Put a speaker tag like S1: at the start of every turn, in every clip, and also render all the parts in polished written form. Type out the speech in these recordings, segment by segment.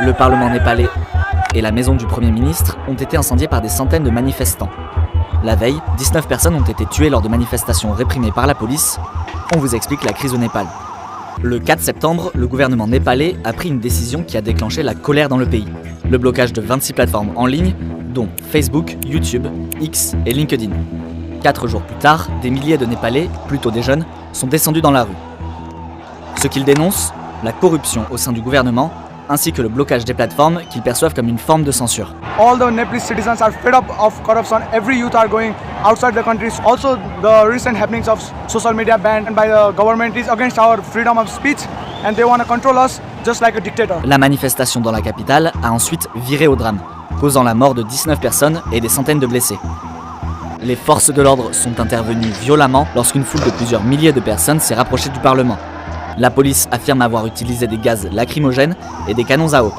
S1: Le Parlement népalais et la maison du Premier ministre ont été incendiés par des centaines de manifestants. La veille, 19 personnes ont été tuées lors de manifestations réprimées par la police. On vous explique la crise au Népal. Le 4 septembre, le gouvernement népalais a pris une décision qui a déclenché la colère dans le pays. Le blocage de 26 plateformes en ligne, dont Facebook, YouTube, X et LinkedIn. 4 jours plus tard, des milliers de Népalais, plutôt des jeunes, sont descendus dans la rue. Ce qu'ils dénoncent, la corruption au sein du gouvernement, ainsi que le blocage des plateformes qu'ils perçoivent comme une forme de censure.
S2: All the Nepalese citizens are fed up of corruption. Every youth are going outside the country. Also, the recent happenings of social media ban by the government is against our freedom of speech, and they want to control us just like a dictator.
S1: La manifestation dans la capitale a ensuite viré au drame, causant la mort de 19 personnes et des centaines de blessés. Les forces de l'ordre sont intervenues violemment lorsqu'une foule de plusieurs milliers de personnes s'est rapprochée du Parlement. La police affirme avoir utilisé des gaz lacrymogènes et des canons à eau.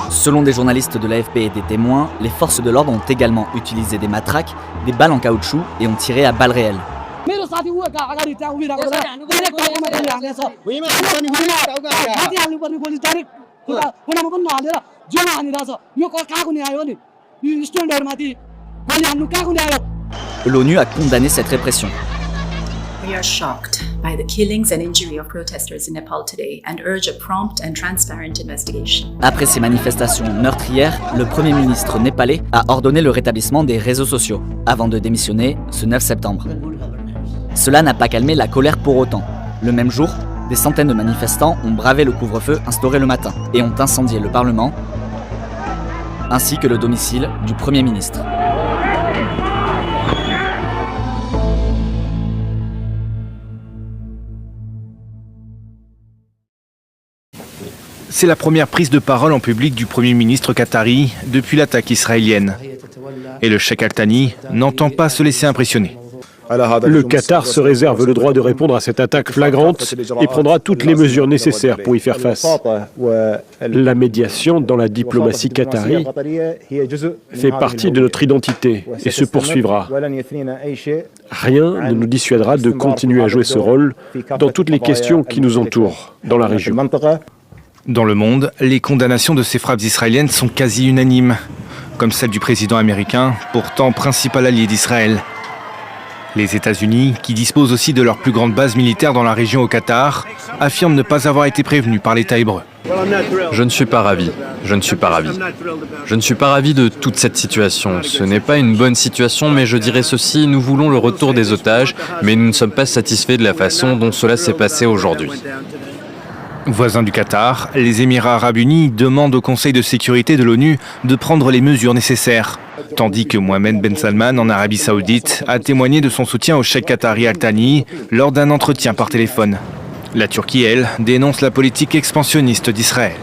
S1: Selon des journalistes de l'AFP et des témoins, les forces de l'ordre ont également utilisé des matraques, des balles en caoutchouc et ont tiré à balles réelles. L'ONU a condamné cette répression.
S3: We are shocked by the killings and injury of protesters in Nepal today and urge a prompt and transparent investigation.
S1: Après ces manifestations meurtrières, le Premier ministre népalais a ordonné le rétablissement des réseaux sociaux, avant de démissionner ce 9 septembre. Cela n'a pas calmé la colère pour autant. Le même jour, des centaines de manifestants ont bravé le couvre-feu instauré le matin et ont incendié le Parlement, ainsi que le domicile du Premier ministre.
S4: C'est la première prise de parole en public du Premier ministre qatari depuis l'attaque israélienne. Et le Cheikh Al Thani n'entend pas se laisser impressionner.
S5: Le Qatar se réserve le droit de répondre à cette attaque flagrante et prendra toutes les mesures nécessaires pour y faire face. La médiation dans la diplomatie qatari fait partie de notre identité et se poursuivra. Rien ne nous dissuadera de continuer à jouer ce rôle dans toutes les questions qui nous entourent dans la région.
S4: Dans le monde, les condamnations de ces frappes israéliennes sont quasi unanimes, comme celle du président américain, pourtant principal allié d'Israël. Les États-Unis, qui disposent aussi de leur plus grande base militaire dans la région au Qatar, affirment ne pas avoir été prévenus par l'État hébreu.
S6: Je ne suis pas ravi. Je ne suis pas ravi. Je ne suis pas ravi de toute cette situation. Ce n'est pas une bonne situation, mais je dirais ceci, nous voulons le retour des otages, mais nous ne sommes pas satisfaits de la façon dont cela s'est passé aujourd'hui.
S4: Voisins du Qatar, les Émirats arabes unis demandent au Conseil de sécurité de l'ONU de prendre les mesures nécessaires. Tandis que Mohamed Ben Salman, en Arabie Saoudite, a témoigné de son soutien au cheikh qatari Al Thani lors d'un entretien par téléphone. La Turquie, elle, dénonce la politique expansionniste d'Israël.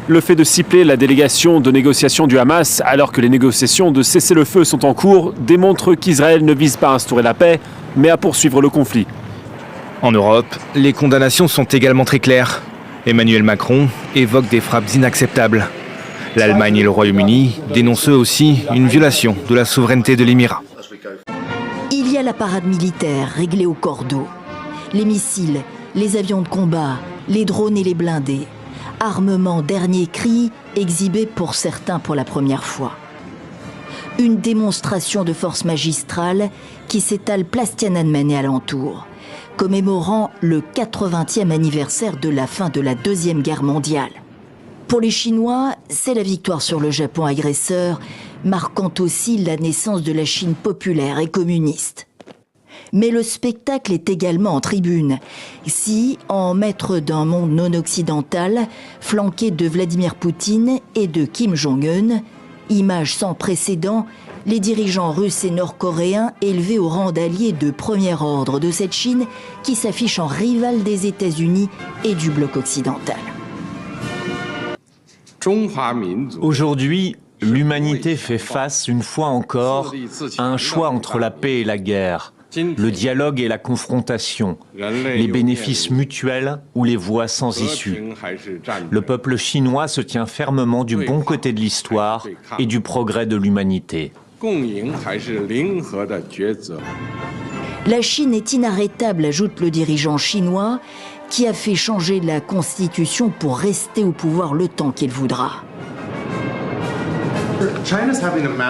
S5: Le fait de cibler la délégation de négociation du Hamas alors que les négociations de cessez-le-feu sont en cours démontre qu'Israël ne vise pas à instaurer la paix, mais à poursuivre le conflit.
S4: En Europe, les condamnations sont également très claires. Emmanuel Macron évoque des frappes inacceptables. L'Allemagne et le Royaume-Uni dénoncent eux aussi une violation de la souveraineté de l'Émirat.
S7: Il y a la parade militaire réglée au cordeau. Les missiles, les avions de combat, les drones et les blindés. Armement dernier cri, exhibé pour certains pour la première fois. Une démonstration de force magistrale qui s'étale place Tiananmen et alentour, commémorant le 80e anniversaire de la fin de la Deuxième Guerre mondiale. Pour les Chinois, c'est la victoire sur le Japon agresseur, marquant aussi la naissance de la Chine populaire et communiste. Mais le spectacle est également en tribune. Si, en maître d'un monde non occidental, flanqué de Vladimir Poutine et de Kim Jong-un, image sans précédent, les dirigeants russes et nord-coréens élevés au rang d'alliés de premier ordre de cette Chine qui s'affiche en rival des États-Unis et du bloc occidental.
S8: Aujourd'hui, l'humanité fait face, une fois encore, à un choix entre la paix et la guerre, le dialogue et la confrontation, les bénéfices mutuels ou les voies sans issue. Le peuple chinois se tient fermement du bon côté de l'histoire et du progrès de l'humanité.
S7: La Chine est inarrêtable, ajoute le dirigeant chinois, qui a fait changer la Constitution pour rester au pouvoir le temps qu'il voudra.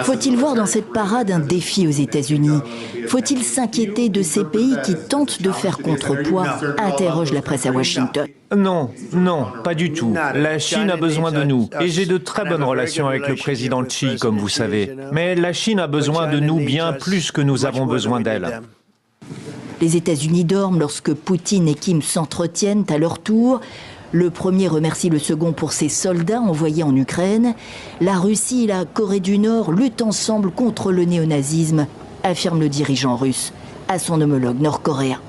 S7: Faut-il voir dans cette parade un défi aux États-Unis? Faut-il s'inquiéter de ces pays qui tentent de faire contrepoids? Interroge la presse à Washington.
S8: Non, non, pas du tout. La Chine a besoin de nous. Et j'ai de très bonnes relations avec le président Xi, comme vous savez. Mais la Chine a besoin de nous bien plus que nous avons besoin d'elle.
S7: Les États-Unis dorment lorsque Poutine et Kim s'entretiennent à leur tour. Le premier remercie le second pour ses soldats envoyés en Ukraine. La Russie et la Corée du Nord luttent ensemble contre le néonazisme, affirme le dirigeant russe à son homologue nord-coréen.